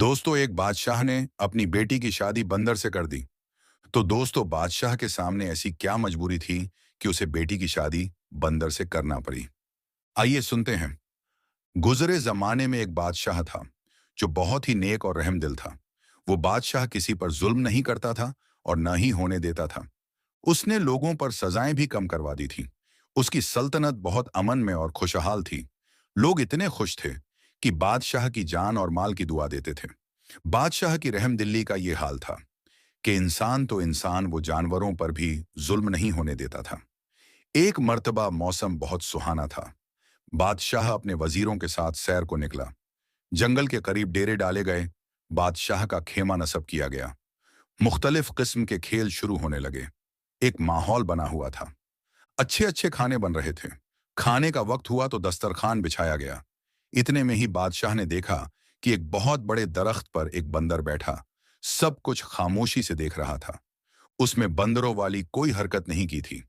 दोस्तों, एक बादशाह ने अपनी बेटी की शादी बंदर से कर दी। तो दोस्तों, बादशाह के सामने ऐसी क्या मजबूरी थी कि उसे बेटी की शादी बंदर से करना पड़ी। आइए सुनते हैं। गुजरे जमाने में एक बादशाह था जो बहुत ही नेक और रहमदिल था। वो बादशाह किसी पर जुल्म नहीं करता था और न ही होने देता था। उसने लोगों पर सजाएं भी कम करवा दी थी। उसकी सल्तनत बहुत अमन में और खुशहाल थी। लोग इतने खुश थे कि बादशाह की जान और माल की दुआ देते थे। बादशाह की रहमदिली का ये हाल था कि इंसान तो इंसान, वो जानवरों पर भी जुल्म नहीं होने देता था। एक मर्तबा मौसम बहुत सुहाना था। बादशाह अपने वजीरों के साथ सैर को निकला। जंगल के करीब डेरे डाले गए। बादशाह का खेमा नस्ब किया गया। मुख्तलिफ किस्म के खेल शुरू होने लगे। एक माहौल बना हुआ था। अच्छे अच्छे खाने बन रहे थे। खाने का वक्त हुआ तो दस्तरखान बिछाया गया। इतने में ही बादशाह ने देखा कि एक बहुत बड़े दरख्त पर एक बंदर बैठा सब कुछ खामोशी से देख रहा था। उसमें बंदरों वाली कोई हरकत नहीं की थी।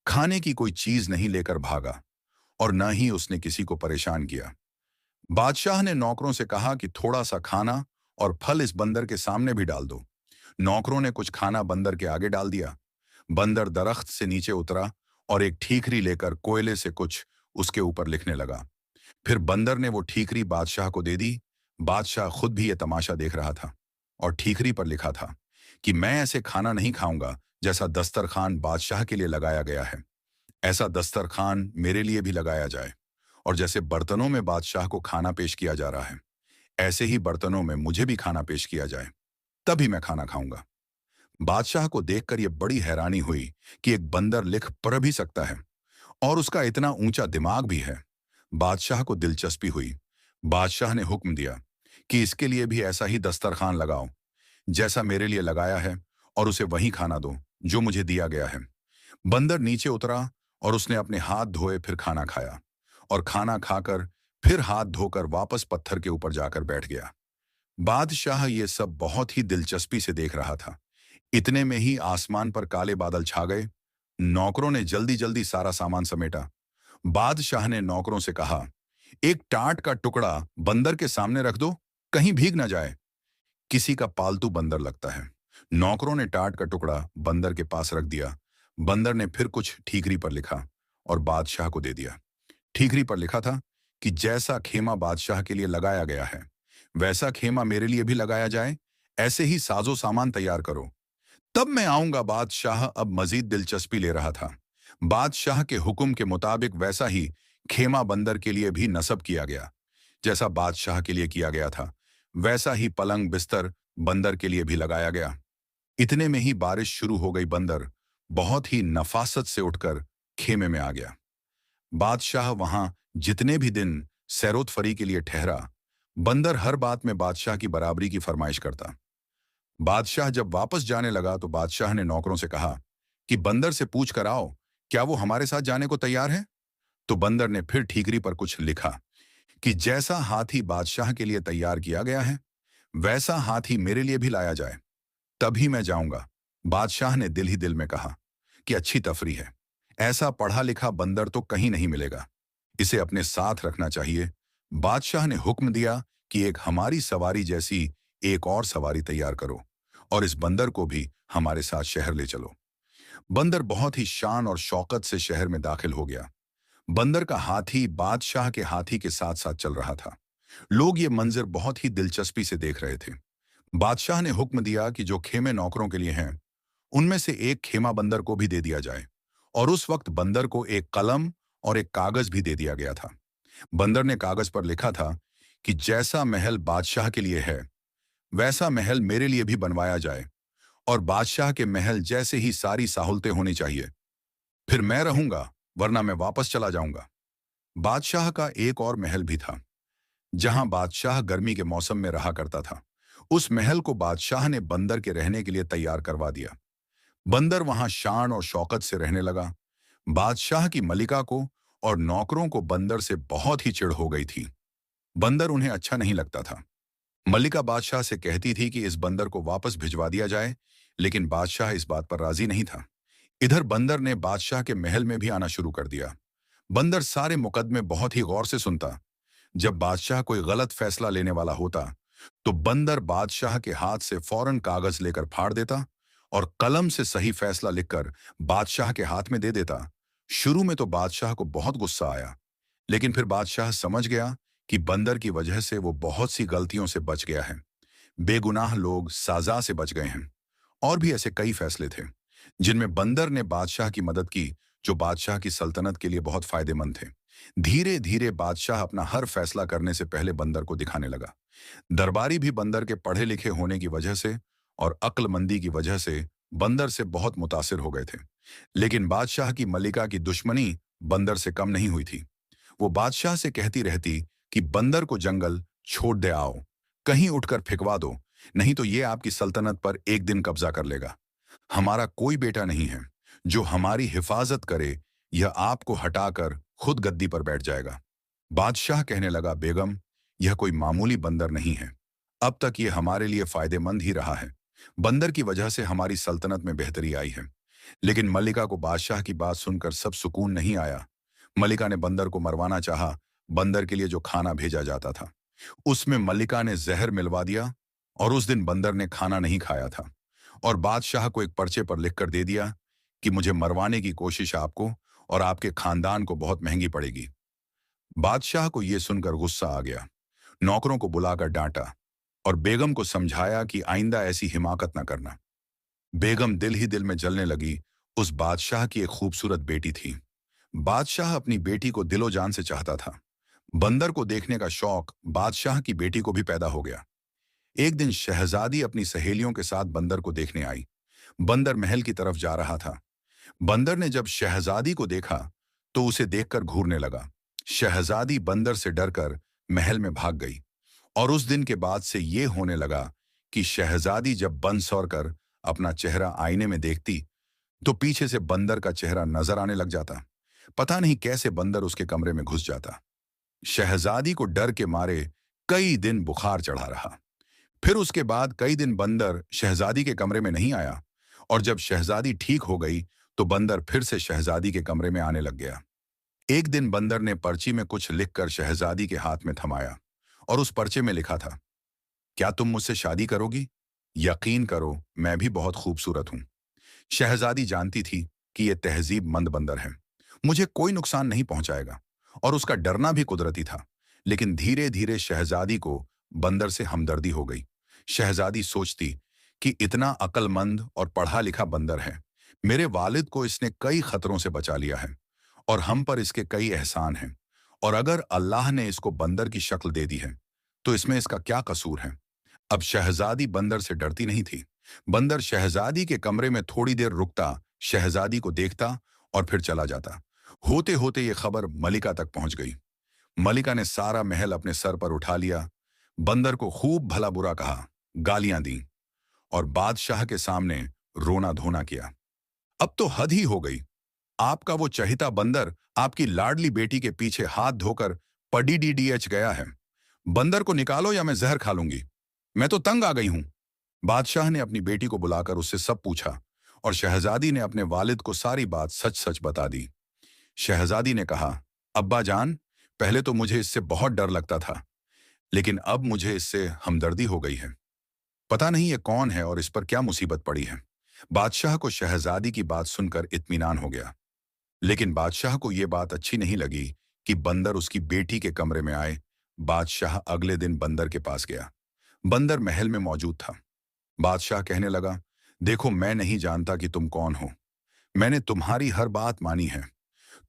खाने की कोई चीज नहीं लेकर भागा और न ही उसने किसी को परेशान किया। बादशाह ने नौकरों से कहा कि थोड़ा सा खाना और फल इस बंदर के सामने भी डाल दो। नौकरों ने कुछ खाना बंदर के आगे डाल दिया। बंदर दरख्त से नीचे उतरा और एक ठीकरी लेकर कोयले से कुछ उसके ऊपर लिखने लगा। फिर बंदर ने वो ठीकरी बादशाह को दे दी। बादशाह खुद भी ये तमाशा देख रहा था और ठीकरी पर लिखा था कि मैं ऐसे खाना नहीं खाऊंगा जैसा दस्तरखान बादशाह के लिए लगाया गया है। ऐसा दस्तरखान मेरे लिए भी लगाया जाए, और जैसे बर्तनों में बादशाह को खाना पेश किया जा रहा है, ऐसे ही बर्तनों में मुझे भी खाना पेश किया जाए, तभी मैं खाना खाऊंगा। बादशाह को देखकर यह बड़ी हैरानी हुई कि एक बंदर लिख पढ़ भी सकता है और उसका इतना ऊंचा दिमाग भी है। बादशाह को दिलचस्पी हुई। बादशाह ने हुक्म दिया कि इसके लिए भी ऐसा ही दस्तरखान लगाओ जैसा मेरे लिए लगाया है, और उसे वही खाना दो जो मुझे दिया गया है। बंदर नीचे उतरा और उसने अपने हाथ धोए, फिर खाना खाया और खाना खाकर फिर हाथ धोकर वापस पत्थर के ऊपर जाकर बैठ गया। बादशाह ये सब बहुत ही दिलचस्पी से देख रहा था। इतने में ही आसमान पर काले बादल छा गए। नौकरों ने जल्दी जल्दी सारा सामान समेटा। बादशाह ने नौकरों से कहा, एक टाट का टुकड़ा बंदर के सामने रख दो, कहीं भीग ना जाए। किसी का पालतू बंदर लगता है। नौकरों ने टाट का टुकड़ा बंदर के पास रख दिया। बंदर ने फिर कुछ ठीकरी पर लिखा और बादशाह को दे दिया। ठीकरी पर लिखा था कि जैसा खेमा बादशाह के लिए लगाया गया है, वैसा खेमा मेरे लिए भी लगाया जाए। ऐसे ही साजो सामान तैयार करो, तब मैं आऊंगा। बादशाह अब मजीद दिलचस्पी ले रहा था। बादशाह के हुक्म के मुताबिक वैसा ही खेमा बंदर के लिए भी नस्ब किया गया। जैसा बादशाह के लिए किया गया था, वैसा ही पलंग बिस्तर बंदर के लिए भी लगाया गया। इतने में ही बारिश शुरू हो गई। बंदर बहुत ही नफासत से उठकर खेमे में आ गया। बादशाह वहां जितने भी दिन सैरोतफरी के लिए ठहरा, बंदर हर बात में बादशाह की बराबरी की फरमाइश करता। बादशाह जब वापस जाने लगा तो बादशाह ने नौकरों से कहा कि बंदर से पूछ कर आओ, क्या वो हमारे साथ जाने को तैयार है। तो बंदर ने फिर ठीकरी पर कुछ लिखा कि जैसा हाथी बादशाह के लिए तैयार किया गया है, वैसा हाथी मेरे लिए भी लाया जाए, तभी मैं जाऊंगा। बादशाह ने दिल ही दिल में कहा कि अच्छी तफरी है। ऐसा पढ़ा लिखा बंदर तो कहीं नहीं मिलेगा, इसे अपने साथ रखना चाहिए। बादशाह ने हुक्म दिया कि एक हमारी सवारी जैसी एक और सवारी तैयार करो और इस बंदर को भी हमारे साथ शहर ले चलो। बंदर बहुत ही शान और शौकत से शहर में दाखिल हो गया। बंदर का हाथी बादशाह के हाथी के साथ साथ चल रहा था। लोग ये मंजर बहुत ही दिलचस्पी से देख रहे थे। बादशाह ने हुक्म दिया कि जो खेमे नौकरों के लिए हैं, उनमें से एक खेमा बंदर को भी दे दिया जाए, और उस वक्त बंदर को एक कलम और एक कागज भी दे दिया गया था। बंदर ने कागज पर लिखा था कि जैसा महल बादशाह के लिए है, वैसा महल मेरे लिए भी बनवाया जाए, और बादशाह के महल जैसे ही सारी सहूलतें होनी चाहिए। फिर मैं रहूंगा, वरना मैं वापस चला जाऊंगा। बादशाह का एक और महल भी था, जहां बादशाह गर्मी के मौसम में रहा करता था। उस महल को बादशाह ने बंदर के रहने के लिए तैयार करवा दिया। बंदर वहां शान और शौकत से रहने लगा। बादशाह की मलिका को और नौकरों को बंदर से बहुत ही चिढ़ हो गई थी। बंदर उन्हें अच्छा नहीं लगता था। मल्लिका बादशाह से कहती थी कि इस बंदर को वापस भिजवा दिया जाए, लेकिन बादशाह इस बात पर राजी नहीं था। इधर बंदर ने बादशाह के महल में भी आना शुरू कर दिया। बंदर सारे मुकदमे बहुत ही गौर से सुनता। जब बादशाह कोई गलत फैसला लेने वाला होता, तो बंदर बादशाह के हाथ से फौरन कागज लेकर फाड़ देता और कलम से सही फैसला लिखकर बादशाह के हाथ में दे देता। शुरू में तो बादशाह को बहुत गुस्सा आया, लेकिन फिर बादशाह समझ गया कि बंदर की वजह से वो बहुत सी गलतियों से बच गया है। बेगुनाह लोग सजा से बच गए हैं। और भी ऐसे कई फैसले थे जिनमें बंदर ने बादशाह की मदद की, जो बादशाह की सल्तनत के लिए बहुत फायदेमंद थे। धीरे धीरे बादशाह अपना हर फैसला करने से पहले बंदर को दिखाने लगा। दरबारी भी बंदर के पढ़े लिखे होने की वजह से और अक्लमंदी की वजह से बंदर से बहुत मुतासिर हो गए थे। लेकिन बादशाह की मलिका की दुश्मनी बंदर से कम नहीं हुई थी। वो बादशाह से कहती रहती कि बंदर को जंगल छोड़ दे आओ, कहीं उठकर फेंकवा दो, नहीं तो ये आपकी सल्तनत पर एक दिन कब्जा कर लेगा। हमारा कोई बेटा नहीं है जो हमारी हिफाजत करे, यह आपको हटाकर खुद गद्दी पर बैठ जाएगा। बादशाह कहने लगा, बेगम, यह कोई मामूली बंदर नहीं है। अब तक ये हमारे लिए फायदेमंद ही रहा है। बंदर की वजह से हमारी सल्तनत में बेहतरी आई है। लेकिन मल्लिका को बादशाह की बात सुनकर सब सुकून नहीं आया। मल्लिका ने बंदर को मरवाना चाहा। बंदर के लिए जो खाना भेजा जाता था उसमें मल्लिका ने जहर मिलवा दिया और उस दिन बंदर ने खाना नहीं खाया था और बादशाह को एक पर्चे पर लिखकर दे दिया कि मुझे मरवाने की कोशिश आपको और आपके खानदान को बहुत महंगी पड़ेगी। बादशाह को यह सुनकर गुस्सा आ गया। नौकरों को बुलाकर डांटा और बेगम को समझाया कि आइंदा ऐसी हिमाकत न करना। बेगम दिल ही दिल में जलने लगी। उस बादशाह की एक खूबसूरत बेटी थी। बादशाह अपनी बेटी को दिलो जान से चाहता था। बंदर को देखने का शौक बादशाह की बेटी को भी पैदा हो गया। एक दिन शहजादी अपनी सहेलियों के साथ बंदर को देखने आई। बंदर महल की तरफ जा रहा था। बंदर ने जब शहजादी को देखा तो उसे देखकर घूरने लगा। शहजादी बंदर से डरकर महल में भाग गई और उस दिन के बाद से ये होने लगा कि शहजादी जब बन सौर कर अपना चेहरा आईने में देखती तो पीछे से बंदर का चेहरा नजर आने लग जाता। पता नहीं कैसे बंदर उसके कमरे में घुस जाता। शहजादी को डर के मारे कई दिन बुखार चढ़ा रहा। फिर उसके बाद कई दिन बंदर शहजादी के कमरे में नहीं आया और जब शहजादी ठीक हो गई तो बंदर फिर से शहजादी के कमरे में आने लग गया। एक दिन बंदर ने पर्ची में कुछ लिखकर शहजादी के हाथ में थमाया और उस पर्चे में लिखा था, क्या तुम मुझसे शादी करोगी? यकीन करो, मैं भी बहुत खूबसूरत हूं। शहजादी जानती थी कि यह तहजीब मंद बंदर है, मुझे कोई नुकसान नहीं पहुंचाएगा और उसका डरना भी कुदरती था। लेकिन धीरे धीरे शहजादी को बंदर से हमदर्दी हो गई। शहजादी सोचती कि इतना अक्लमंद और पढ़ा लिखा बंदर है, मेरे वालिद को इसने कई खतरों से बचा लिया है और हम पर इसके कई एहसान हैं, और अगर अल्लाह ने इसको बंदर की शक्ल दे दी है तो इसमें इसका क्या कसूर है। अब शहजादी बंदर से डरती नहीं थी। बंदर शहजादी के कमरे में थोड़ी देर रुकता, शहजादी को देखता और फिर चला जाता। होते होते ये खबर मलिका तक पहुंच गई। मलिका ने सारा महल अपने सर पर उठा लिया, बंदर को खूब भला बुरा कहा, गालियां दी और बादशाह के सामने रोना धोना किया। अब तो हद ही हो गई। आपका वो चहिता बंदर आपकी लाडली बेटी के पीछे हाथ धोकर पडीडीडीएच गया है। बंदर को निकालो या मैं जहर खा लूंगी। मैं तो तंग आ गई हूं। बादशाह ने अपनी बेटी को बुलाकर उससे सब पूछा और शहजादी ने अपने वालिद को सारी बात सच सच बता दी। शहजादी ने कहा, अब्बा जान, पहले तो मुझे इससे बहुत डर लगता था, लेकिन अब मुझे इससे हमदर्दी हो गई है। पता नहीं ये कौन है और इस पर क्या मुसीबत पड़ी है। बादशाह को शहजादी की बात सुनकर इत्मीनान हो गया। लेकिन बादशाह को यह बात अच्छी नहीं लगी कि बंदर उसकी बेटी के कमरे में आए। बादशाह अगले दिन बंदर के पास गया। बंदर महल में मौजूद था। बादशाह कहने लगा, देखो, मैं नहीं जानता कि तुम कौन हो। मैंने तुम्हारी हर बात मानी है,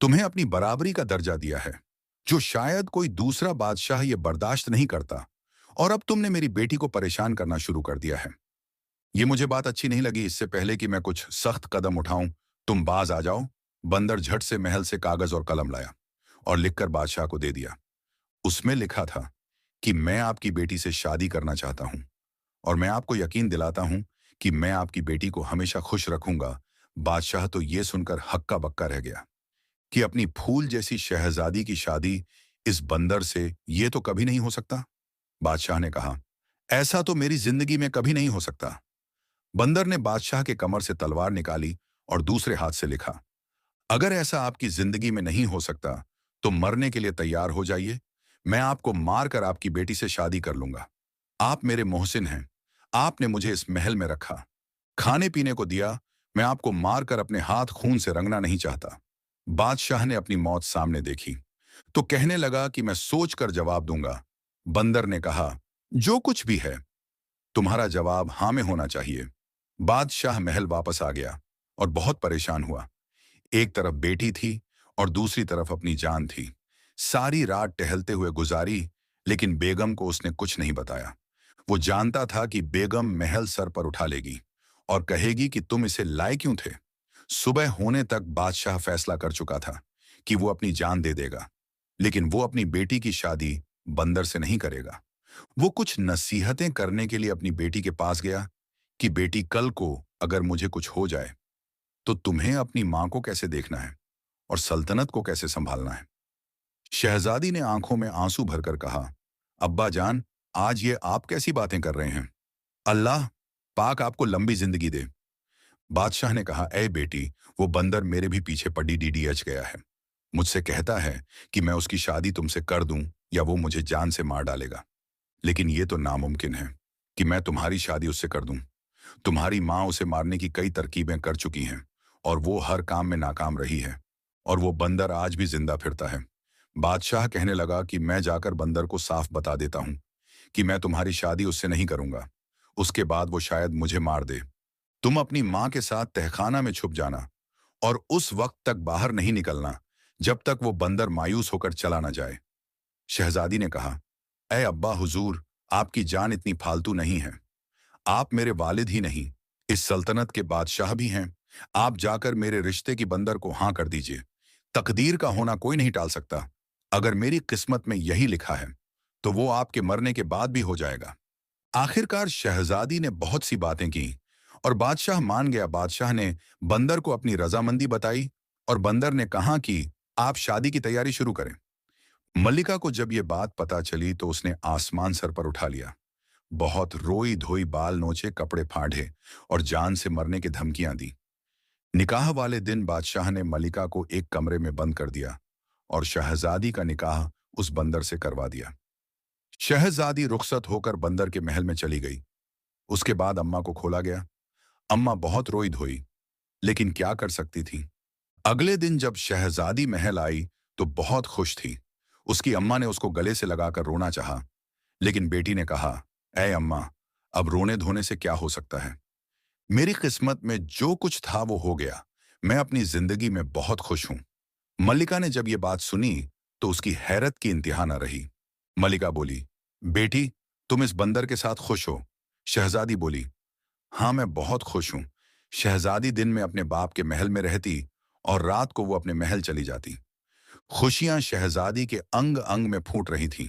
तुम्हें अपनी बराबरी का दर्जा दिया है, जो शायद कोई दूसरा बादशाह ये बर्दाश्त नहीं करता, और अब तुमने मेरी बेटी को परेशान करना शुरू कर दिया है। ये मुझे बात अच्छी नहीं लगी। इससे पहले कि मैं कुछ सख्त कदम उठाऊं, तुम बाज आ जाओ। बंदर झट से महल से कागज और कलम लाया और लिखकर बादशाह को दे दिया। उसमें लिखा था कि मैं आपकी बेटी से शादी करना चाहता हूं और मैं आपको यकीन दिलाता हूं कि मैं आपकी बेटी को हमेशा खुश रखूंगा। बादशाह तो ये सुनकर हक्का बक्का रह गया कि अपनी फूल जैसी शहजादी की शादी इस बंदर से ये तो कभी नहीं हो सकता। बादशाह ने कहा, ऐसा तो मेरी जिंदगी में कभी नहीं हो सकता। बंदर ने बादशाह के कमर से तलवार निकाली और दूसरे हाथ से लिखा, अगर ऐसा आपकी जिंदगी में नहीं हो सकता तो मरने के लिए तैयार हो जाइए। मैं आपको मारकर आपकी बेटी से शादी कर लूंगा। आप मेरे मोहसिन हैं। आपने मुझे इस महल में रखा, खाने पीने को दिया। मैं आपको मारकर अपने हाथ खून से रंगना नहीं चाहता। बादशाह ने अपनी मौत सामने देखी तो कहने लगा कि मैं सोचकर जवाब दूंगा। बंदर ने कहा, जो कुछ भी है, तुम्हारा जवाब हाँ में होना चाहिए। बादशाह महल वापस आ गया और बहुत परेशान हुआ। एक तरफ बेटी थी और दूसरी तरफ अपनी जान थी। सारी रात टहलते हुए गुजारी, लेकिन बेगम को उसने कुछ नहीं बताया। वो जानता था कि बेगम महल सर पर उठा लेगी और कहेगी कि तुम इसे लाए क्यों थे। सुबह होने तक बादशाह फैसला कर चुका था कि वो अपनी जान दे देगा, लेकिन वो अपनी बेटी की शादी बंदर से नहीं करेगा। वो कुछ नसीहतें करने के लिए अपनी बेटी के पास गया कि बेटी, कल को अगर मुझे कुछ हो जाए तो तुम्हें अपनी मां को कैसे देखना है और सल्तनत को कैसे संभालना है। शहजादी ने आंखों में आंसू भरकर कहा, अब्बा जान, आज ये आप कैसी बातें कर रहे हैं। अल्लाह पाक आपको लंबी जिंदगी दे। बादशाह ने कहा, ए बेटी, वो बंदर मेरे भी पीछे पड़ी डीडीएच गया है। मुझसे कहता है कि मैं उसकी शादी तुमसे कर दूं या वो मुझे जान से मार डालेगा। लेकिन ये तो नामुमकिन है कि मैं तुम्हारी शादी उससे कर दूं। तुम्हारी माँ उसे मारने की कई तरकीबें कर चुकी हैं और वो हर काम में नाकाम रही है, और वो बंदर आज भी जिंदा फिरता है। बादशाह कहने लगा कि मैं जाकर बंदर को साफ बता देता हूं कि मैं तुम्हारी शादी उससे नहीं करूंगा। उसके बाद वो शायद मुझे मार दे। तुम अपनी माँ के साथ तहखाना में छुप जाना और उस वक्त तक बाहर नहीं निकलना जब तक वो बंदर मायूस होकर चला ना जाए। शहजादी ने कहा, ए अब्बा हुजूर, आपकी जान इतनी फालतू नहीं है। आप मेरे वालिद ही नहीं, इस सल्तनत के बादशाह भी हैं। आप जाकर मेरे रिश्ते की बंदर को हाँ कर दीजिए। तकदीर का होना कोई नहीं टाल सकता। अगर मेरी किस्मत में यही लिखा है तो वो आपके मरने के बाद भी हो जाएगा। आखिरकार शहजादी ने बहुत सी बातें की और बादशाह मान गया। बादशाह ने बंदर को अपनी रजामंदी बताई और बंदर ने कहा कि आप शादी की तैयारी शुरू करें। मल्लिका को जब ये बात पता चली तो उसने आसमान सर पर उठा लिया। बहुत रोई धोई, बाल नोचे, कपड़े फाड़े और जान से मरने की धमकियां दी। निकाह वाले दिन बादशाह ने मलिका को एक कमरे में बंद कर दिया और शहजादी का निकाह उस बंदर से करवा दिया। शहजादी रुखसत होकर बंदर के महल में चली गई। उसके बाद अम्मा को खोला गया। अम्मा बहुत रोई धोई, लेकिन क्या कर सकती थी। अगले दिन जब शहजादी महल आई तो बहुत खुश थी। उसकी अम्मा ने उसको गले से लगाकर रोना चाहा, लेकिन बेटी ने कहा, ऐ अम्मा, अब रोने धोने से क्या हो सकता है। मेरी किस्मत में जो कुछ था वो हो गया। मैं अपनी जिंदगी में बहुत खुश हूं। मल्लिका ने जब ये बात सुनी तो उसकी हैरत की इंतहा न रही। मल्लिका बोली, बेटी, तुम इस बंदर के साथ खुश हो। शहजादी बोली, हाँ, मैं बहुत खुश हूं। शहजादी दिन में अपने बाप के महल में रहती और रात को वो अपने महल चली जाती। खुशियां शहजादी के अंग अंग में फूट रही थीं।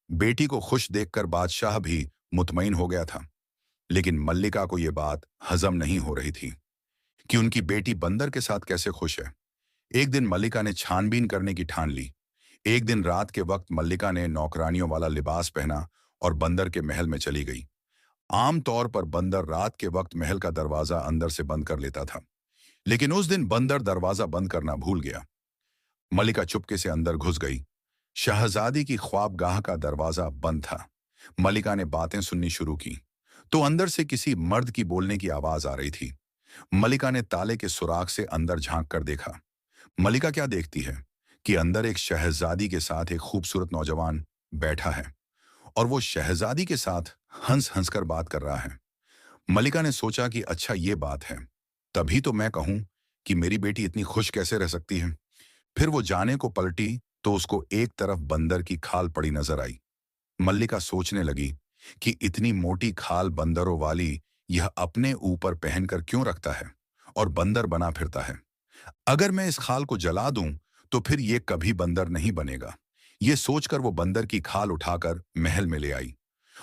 बेटी को खुश देखकर बादशाह भी मुतमईन हो गया था, लेकिन मल्लिका को यह बात हजम नहीं हो रही थी कि उनकी बेटी बंदर के साथ कैसे खुश है। एक दिन मल्लिका ने छानबीन करने की ठान ली। एक दिन रात के वक्त मल्लिका ने नौकरानियों वाला लिबास पहना और बंदर के महल में चली गई। आमतौर पर बंदर रात के वक्त महल का दरवाजा अंदर से बंद कर लेता था, लेकिन उस दिन बंदर दरवाजा बंद करना भूल गया। मल्लिका चुपके से अंदर घुस गई। शहजादी की ख्वाबगाह का दरवाजा बंद था। मल्लिका ने बातें सुननी शुरू की तो अंदर से किसी मर्द की बोलने की आवाज आ रही थी। मल्लिका ने ताले के सुराख से अंदर झांक कर देखा। मल्लिका क्या देखती है कि अंदर एक शहजादी के साथ एक खूबसूरत नौजवान बैठा है और वो शहजादी के साथ हंस हंस कर बात कर रहा है। मल्लिका ने सोचा कि अच्छा, ये बात है, तभी तो मैं कहूं कि मेरी बेटी इतनी खुश कैसे रह सकती है। फिर वो जाने को पलटी तो उसको एक तरफ बंदर की खाल पड़ी नजर आई। मल्लिका सोचने लगी कि इतनी मोटी खाल बंदरों वाली यह अपने ऊपर पहनकर क्यों रखता है और बंदर बना फिरता है। अगर मैं इस खाल को जला दूं तो फिर ये कभी बंदर नहीं बनेगा। ये सोचकर वो बंदर की खाल उठाकर महल में ले आई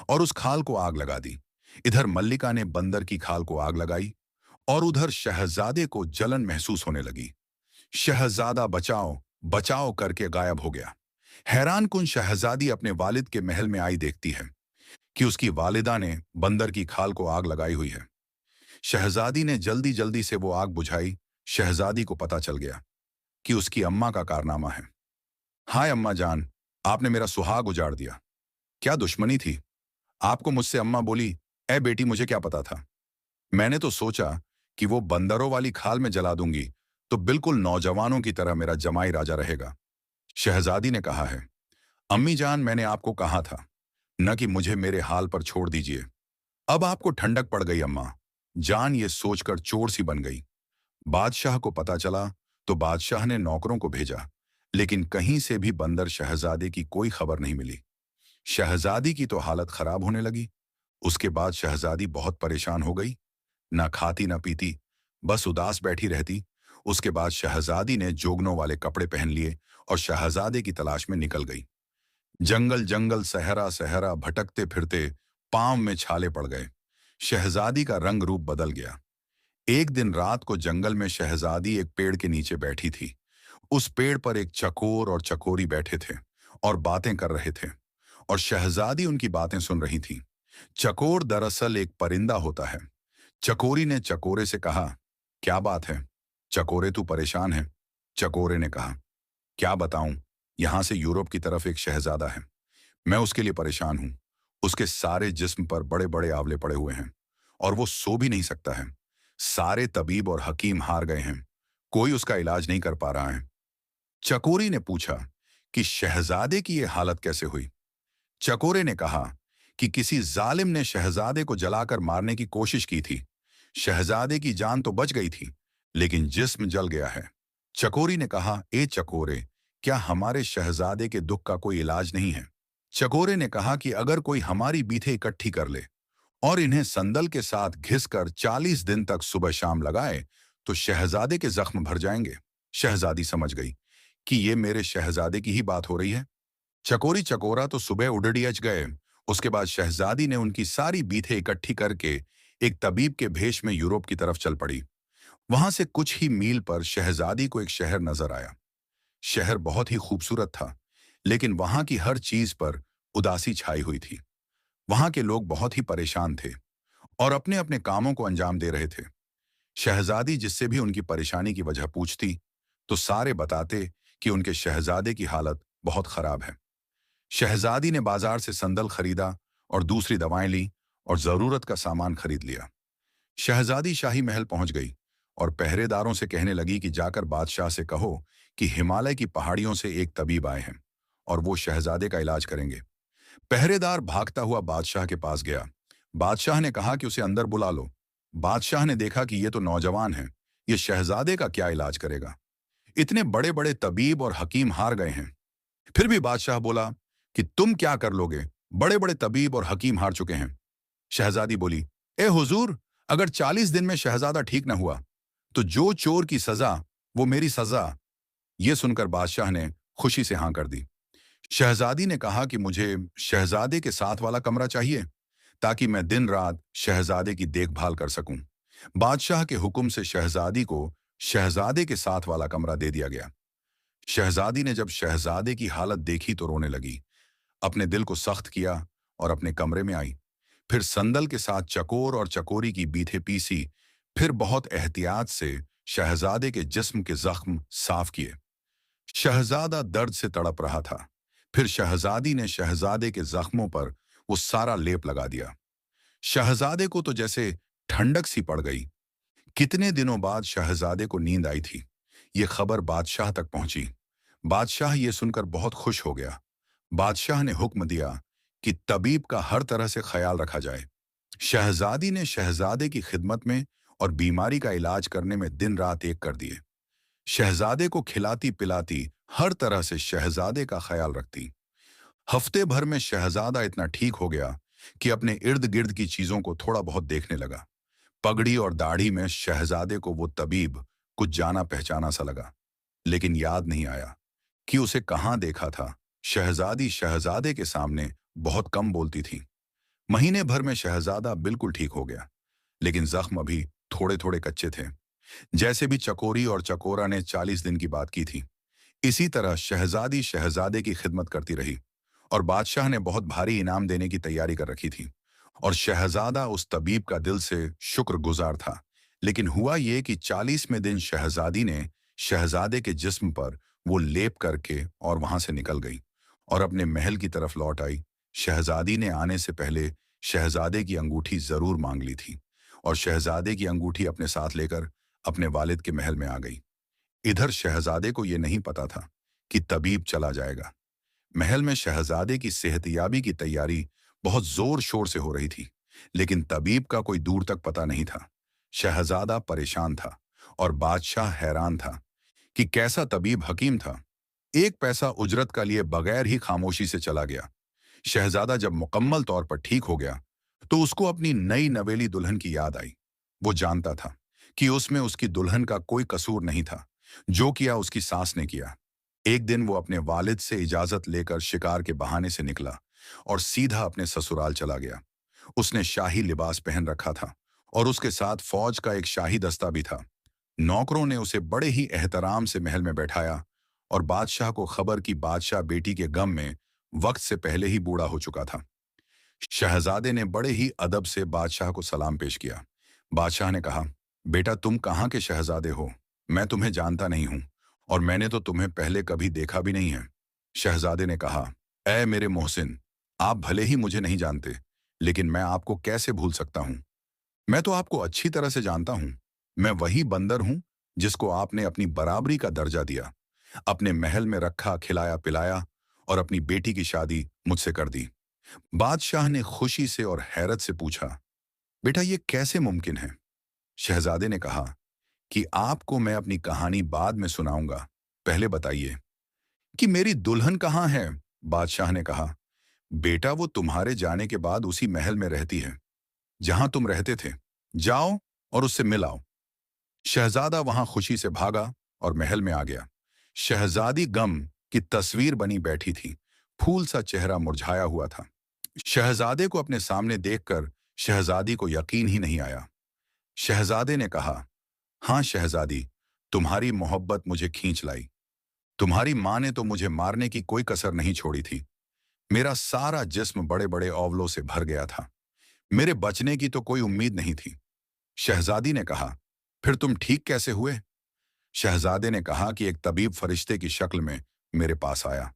और उस खाल को आग लगा दी। इधर मल्लिका ने बंदर की खाल को आग लगाई और उधर शहजादे को जलन महसूस होने लगी। शहजादा बचाओ बचाओ करके गायब हो गया। हैरानकुन शहजादी अपने वालिद के महल में आई देखती है कि उसकी वालिदा ने बंदर की खाल को आग लगाई हुई है। शहजादी ने जल्दी जल्दी से वो आग बुझाई। शहजादी को पता चल गया कि उसकी अम्मा का कारनामा है। हाय अम्मा जान, आपने मेरा सुहाग उजाड़ दिया। क्या दुश्मनी थी। आपको मुझसे अम्मा बोली, ए बेटी मुझे क्या पता था। मैंने तो सोचा कि वो बंदरों वाली खाल में जला दूंगी तो बिल्कुल नौजवानों की तरह मेरा जमाई राजा रहेगा। शहजादी ने कहा है, अम्मी जान मैंने आपको कहा था न कि मुझे मेरे हाल पर छोड़ दीजिए। अब आपको ठंडक पड़ गई अम्मा जान, ये सोचकर चोर सी बन गई। बादशाह को पता चला तो बादशाह ने नौकरों को भेजा, लेकिन कहीं से भी बंदर शहजादे की कोई खबर नहीं मिली। शहजादी की तो हालत खराब होने लगी। उसके बाद शहजादी बहुत परेशान हो गई, ना खाती ना पीती, बस उदास बैठी रहती। उसके बाद शहजादी ने जोगनों वाले कपड़े पहन लिए और शहजादे की तलाश में निकल गई। जंगल जंगल सहरा सहरा भटकते फिरते पांव में छाले पड़ गए। शहजादी का रंग रूप बदल गया। एक दिन रात को जंगल में शहजादी एक पेड़ के नीचे बैठी थी। उस पेड़ पर एक चकोर और चकोरी बैठे थे और बातें कर रहे थे, और शहजादी उनकी बातें सुन रही थी। चकोर दरअसल एक परिंदा होता है। चकोरी ने चकोरे से कहा, क्या बात है चकोरे, तू परेशान है? चकोरे ने कहा, क्या बताऊं, यहां से यूरोप की तरफ एक शहजादा है, मैं उसके लिए परेशान हूं। उसके सारे जिस्म पर बड़े बड़े आंवले पड़े हुए हैं और वो सो भी नहीं सकता है। सारे तबीब और हकीम हार गए हैं, कोई उसका इलाज नहीं कर पा रहा है। चकोरी ने पूछा कि शहजादे की ये हालत कैसे हुई? चकोरे ने कहा कि किसी जालिम ने शहजादे को जलाकर मारने की कोशिश की थी। शहजादे की जान तो बच गई थी, लेकिन जिस्म जल गया है। चकोरी ने कहा, ए चकोरे, क्या हमारे शहजादे के दुख का कोई इलाज नहीं है? चकोरे ने कहा कि अगर कोई हमारी बीथें इकट्ठी कर ले और इन्हें संदल के साथ घिसकर 40 दिन तक सुबह शाम लगाए तो शहजादे के जख्म भर जाएंगे। शहजादी समझ गई कि ये मेरे शहजादे की ही बात हो रही है। चकोरी चकोरा तो सुबह उड़ियच गए। उसके बाद शहजादी ने उनकी सारी बीथें इकट्ठी करके एक तबीब के भेष में यूरोप की तरफ चल पड़ी। वहां से कुछ ही मील पर शहजादी को एक शहर नजर आया। शहर बहुत ही खूबसूरत था, लेकिन वहां की हर चीज पर उदासी छाई हुई थी। वहां के लोग बहुत ही परेशान थे और अपने अपने कामों को अंजाम दे रहे थे। शहजादी जिससे भी उनकी परेशानी की वजह पूछती तो सारे बताते कि उनके शहजादे की हालत बहुत खराब है। शहजादी ने बाजार से संदल खरीदा और दूसरी दवाएं ली और जरूरत का सामान खरीद लिया। शहजादी शाही महल पहुंच गई और पहरेदारों से कहने लगी कि जाकर बादशाह से कहो कि हिमालय की पहाड़ियों से एक तबीब आए हैं और वो शहजादे का इलाज करेंगे। पहरेदार भागता हुआ बादशाह के पास गया। बादशाह ने कहा कि उसे अंदर बुला लो। बादशाह ने देखा कि ये तो नौजवान है, ये शहजादे का क्या इलाज करेगा? इतने बड़े बड़े तबीब और हकीम हार गए हैं। फिर भी बादशाह बोला कि तुम क्या कर लोगे, बड़े बड़े तबीब और हकीम हार चुके हैं। शहजादी बोली, ए हुजूर, अगर 40 दिन में शहजादा ठीक न हुआ तो जो चोर की सजा वो मेरी सजा। ये सुनकर बादशाह ने खुशी से हाँ कर दी। शहजादी ने कहा कि मुझे शहजादे के साथ वाला कमरा चाहिए ताकि मैं दिन रात शहजादे की देखभाल कर सकूं। बादशाह के हुक्म से शहजादी को शहजादे के साथ वाला कमरा दे दिया गया। शहजादी ने जब शहजादे की हालत देखी तो रोने लगी। अपने दिल को सख्त किया और अपने कमरे में आई। फिर संदल के साथ चकोर और चकोरी की बीथें पीसी, फिर बहुत एहतियात से शहजादे के जिस्म के जख्म साफ किए। शहजादा दर्द से तड़प रहा था। फिर शहजादी ने शहजादे के जख्मों पर वो सारा लेप लगा दिया। शहजादे को तो जैसे ठंडक सी पड़ गई। कितने दिनों बाद शहजादे को नींद आई थी। ये खबर बादशाह तक पहुंची। बादशाह ये सुनकर बहुत खुश हो गया। बादशाह ने हुक्म दिया कि तबीब का हर तरह से ख्याल रखा जाए। शहजादी ने शहजादे की खिदमत में और बीमारी का इलाज करने में दिन रात एक कर दिए। शहजादे को खिलाती पिलाती, हर तरह से शहजादे का ख्याल रखती। हफ्ते भर में शहजादा इतना ठीक हो गया कि अपने इर्द गिर्द की चीजों को थोड़ा बहुत देखने लगा। पगड़ी और दाढ़ी में शहजादे को वो तबीब कुछ जाना पहचाना सा लगा, लेकिन याद नहीं आया कि उसे कहाँ देखा था। शहजादी शहजादे के सामने बहुत कम बोलती थी। महीने भर में शहजादा बिल्कुल ठीक हो गया, लेकिन जख्म अभी थोड़े थोड़े कच्चे थे। जैसे भी चकोरी और चकोरा ने 40 दिन की बात की थी, इसी तरह शहजादी शहजादे की खिदमत करती रही और बादशाह ने बहुत भारी इनाम देने की तैयारी कर रखी थी और शहजादा उस तबीब का दिल से शुक्रगुजार था। लेकिन हुआ ये कि 40वें दिन शहजादी ने शहजादे के जिस्म पर वो लेप करके और वहां से निकल गई और अपने महल की तरफ लौट आई। शहजादी ने आने से पहले शहजादे की अंगूठी जरूर मांग ली थी और शहजादे की अंगूठी अपने साथ लेकर अपने वालिद के महल में आ गई। इधर शहजादे को यह नहीं पता था कि तबीब चला जाएगा। महल में शहजादे की सेहतयाबी की तैयारी बहुत जोर शोर से हो रही थी, लेकिन तबीब का कोई दूर तक पता नहीं था। शहजादा परेशान था और बादशाह हैरान था कि कैसा तबीब हकीम था। एक पैसा उजरत का लिए बगैर ही खामोशी से चला गया। शहजादा जब मुकम्मल तौर पर ठीक हो गया तो उसको अपनी नई नवेली दुल्हन की याद आई। वो जानता था कि उसमें उसकी दुल्हन का कोई कसूर नहीं था। जो किया उसकी सास ने किया। एक दिन वो अपने वालिद से इजाजत लेकर शिकार के बहाने से निकला और सीधा अपने ससुराल चला गया। उसने शाही लिबास पहन रखा था और उसके साथ फौज का एक शाही दस्ता भी था। नौकरों ने उसे बड़े ही एहतराम से महल में बैठाया और बादशाह को खबर कि बादशाह बेटी के गम में वक्त से पहले ही बूढ़ा हो चुका था। शहजादे ने बड़े ही अदब से बादशाह को सलाम पेश किया। बादशाह ने कहा, बेटा तुम कहाँ के शहजादे हो? मैं तुम्हें जानता नहीं हूं और मैंने तो तुम्हें पहले कभी देखा भी नहीं है। शहजादे ने कहा, ऐ मेरे मोहसिन, आप भले ही मुझे नहीं जानते, लेकिन मैं आपको कैसे भूल सकता हूं? मैं तो आपको अच्छी तरह से जानता हूं। मैं वही बंदर हूं जिसको आपने अपनी बराबरी का दर्जा दिया, अपने महल में रखा, खिलाया पिलाया और अपनी बेटी की शादी मुझसे कर दी। बादशाह ने खुशी से और हैरत से पूछा, बेटा ये कैसे मुमकिन है? शहजादे ने कहा कि आपको मैं अपनी कहानी बाद में सुनाऊंगा, पहले बताइए कि मेरी दुल्हन कहाँ है? बादशाह ने कहा, बेटा वो तुम्हारे जाने के बाद उसी महल में रहती है जहां तुम रहते थे। जाओ और उससे मिलाओ। शहजादा वहां खुशी से भागा और महल में आ गया। शहजादी गम की तस्वीर बनी बैठी थी। फूल सा चेहरा मुरझाया हुआ था। शहजादे को अपने सामने देखकर शहजादी को यकीन ही नहीं आया। शहजादे ने कहा, हाँ शहजादी, तुम्हारी मोहब्बत मुझे खींच लाई। तुम्हारी माँ ने तो मुझे मारने की कोई कसर नहीं छोड़ी थी। मेरा सारा जिस्म बड़े बड़े औवलों से भर गया था। मेरे बचने की तो कोई उम्मीद नहीं थी। शहजादी ने कहा, फिर तुम ठीक कैसे हुए? शहजादे ने कहा कि एक तबीब फरिश्ते की शक्ल में मेरे पास आया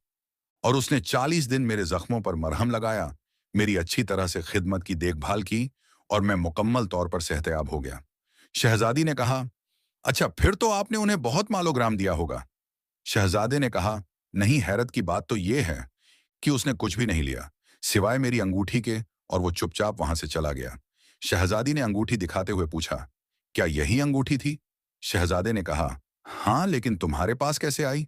और उसने 40 दिन मेरे जख्मों पर मरहम लगाया, मेरी अच्छी तरह से खिदमत की देखभाल की और मैं मुकम्मल तौर पर सेहतयाब हो गया। शहजादी ने कहा, अच्छा फिर तो आपने उन्हें बहुत मालोग्राम दिया होगा। शहजादे ने कहा, नहीं, हैरत की बात तो यह है कि उसने कुछ भी नहीं लिया सिवाय मेरी अंगूठी के, और वो चुपचाप वहां से चला गया। शहजादी ने अंगूठी दिखाते हुए पूछा, क्या यही अंगूठी थी? शहजादे ने कहा, हाँ, लेकिन तुम्हारे पास कैसे आई?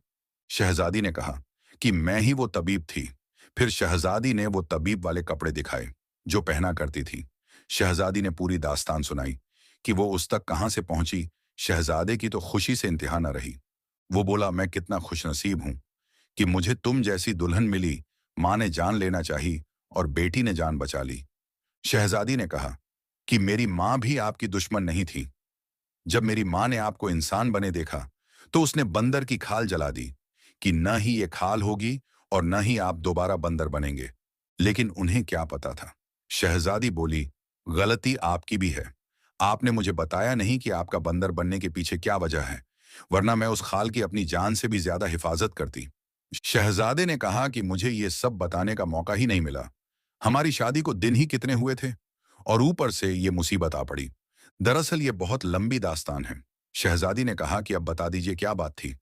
शहजादी ने कहा कि मैं ही वो तबीब थी। फिर शहजादी ने वो तबीब वाले कपड़े दिखाए जो पहना करती थी। शहजादी ने पूरी दास्तान सुनाई कि वो उस तक कहां से पहुंची। शहजादे की तो खुशी से इंतहा न रही। वो बोला, मैं कितना खुशनसीब हूं कि मुझे तुम जैसी दुल्हन मिली। माँ ने जान लेना चाहिए और बेटी ने जान बचा ली। शहजादी ने कहा कि मेरी माँ भी आपकी दुश्मन नहीं थी। जब मेरी माँ ने आपको इंसान बने देखा तो उसने बंदर की खाल जला दी कि न ही ये खाल होगी और न ही आप दोबारा बंदर बनेंगे। लेकिन उन्हें क्या पता था। शहजादी बोली, गलती आपकी भी है। आपने मुझे बताया नहीं कि आपका बंदर बनने के पीछे क्या वजह है, वरना मैं उस खाल की अपनी जान से भी ज्यादा हिफाजत करती। शहजादे ने कहा कि मुझे ये सब बताने का मौका ही नहीं मिला। हमारी शादी को दिन ही कितने हुए थे और ऊपर से ये मुसीबत आ पड़ी। दरअसल ये बहुत लंबी दास्तान है। शहजादी ने कहा कि अब बता दीजिए क्या बात थी।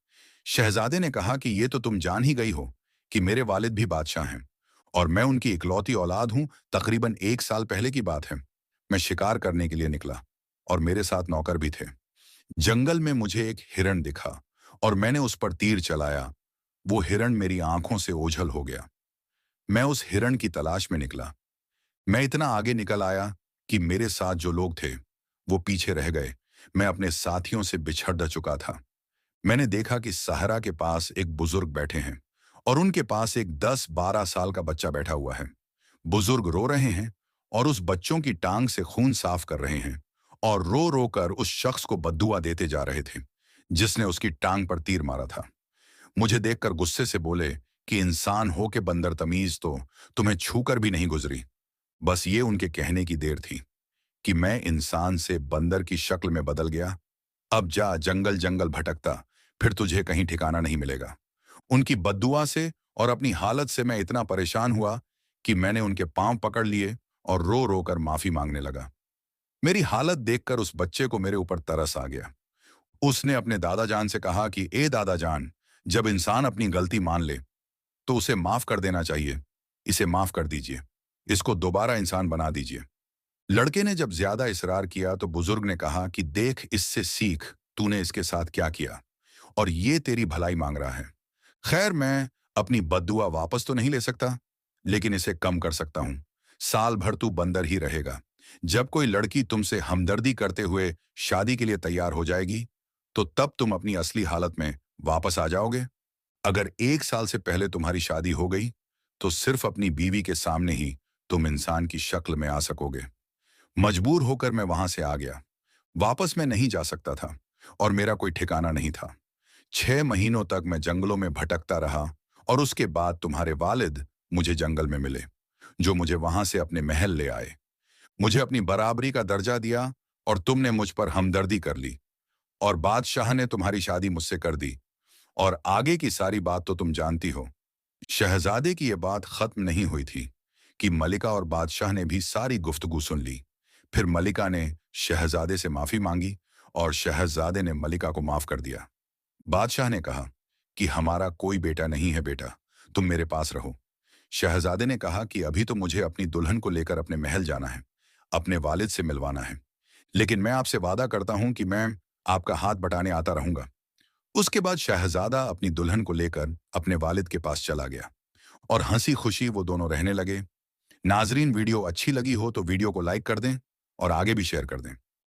शहजादे ने कहा कि ये तो तुम जान ही गई हो कि मेरे वालिद भी बादशाह हैं और मैं उनकी इकलौती औलाद हूं। तकरीबन 1 साल पहले की बात है। मैं शिकार करने के लिए निकला और मेरे साथ नौकर भी थे। जंगल में मुझे एक हिरण दिखा और मैंने उस पर तीर चलाया। वो हिरण मेरी आंखों से ओझल हो गया। मैं उस हिरण की तलाश में निकला। मैं इतना आगे निकल आया कि मेरे साथ जो लोग थे वो पीछे रह गए। मैं अपने साथियों से बिछड़ चुका था। मैंने देखा कि सहरा के पास एक बुजुर्ग बैठे हैं और उनके पास एक 10-12 साल का बच्चा बैठा हुआ है। बुजुर्ग रो रहे हैं और उस बच्चों की टांग से खून साफ कर रहे हैं और रो रो कर उस शख्स को बद्दुआ देते जा रहे थे जिसने उसकी टांग पर तीर मारा था। मुझे देखकर गुस्से से बोले कि इंसान हो के बंदर तमीज तो तुम्हें छूकर भी नहीं गुजरी। बस ये उनके कहने की देर थी कि मैं इंसान से बंदर की शक्ल में बदल गया। अब जा जंगल जंगल भटकता, फिर तुझे कहीं ठिकाना नहीं मिलेगा। उनकी बद्दुआ से और अपनी हालत से मैं इतना परेशान हुआ कि मैंने उनके पांव पकड़ लिए और रो रो कर माफी मांगने लगा। मेरी हालत देखकर उस बच्चे को मेरे ऊपर तरस आ गया। उसने अपने दादा जान से कहा कि ए दादा जान, जब इंसान अपनी गलती मान ले तो उसे माफ कर देना चाहिए। इसे माफ कर दीजिए, इसको दोबारा इंसान बना दीजिए। लड़के ने जब ज्यादा इसरार किया तो बुजुर्ग ने कहा कि देख, इससे सीख, तूने इसके साथ क्या किया और ये तेरी भलाई मांग रहा है। खैर, मैं अपनी बद्दुआ वापस तो नहीं ले सकता, लेकिन इसे कम कर सकता हूं। साल भर तू बंदर ही रहेगा। जब कोई लड़की तुमसे हमदर्दी करते हुए शादी के लिए तैयार हो जाएगी, तो तब तुम अपनी असली हालत में वापस आ जाओगे। अगर 1 साल से पहले तुम्हारी शादी हो गई, तो सिर्फ अपनी बीवी के सामने ही तुम इंसान की शक्ल में आ सकोगे। मजबूर होकर मैं वहां से आ गया। वापस मैं नहीं जा सकता था और मेरा कोई ठिकाना नहीं था। 6 महीनों तक मैं जंगलों में भटकता रहा और उसके बाद तुम्हारे वालिद मुझे जंगल में मिले, जो मुझे वहां से अपने महल ले आए। मुझे अपनी बराबरी का दर्जा दिया और तुमने मुझ पर हमदर्दी कर ली और बादशाह ने तुम्हारी शादी मुझसे कर दी। और आगे की सारी बात तो तुम जानती हो। शहजादे की यह बात खत्म नहीं हुई थी कि मलिका और बादशाह ने भी सारी गुफ्तगू सुन ली। फिर मलिका ने शहजादे से माफी मांगी और शहजादे ने मलिका को माफ कर दिया। बादशाह ने कहा कि हमारा कोई बेटा नहीं है बेटा, तुम मेरे पास रहो। शहजादे ने कहा कि अभी तो मुझे अपनी दुल्हन को लेकर अपने महल जाना है, अपने वालिद से मिलवाना है, लेकिन मैं आपसे वादा करता हूं कि मैं आपका हाथ बटाने आता रहूंगा। उसके बाद शहजादा अपनी दुल्हन को लेकर अपने वालिद के पास चला गया और हंसी खुशी वो दोनों रहने लगे। नाजरीन, वीडियो अच्छी लगी हो तो वीडियो को लाइक कर दें और आगे भी शेयर कर दें।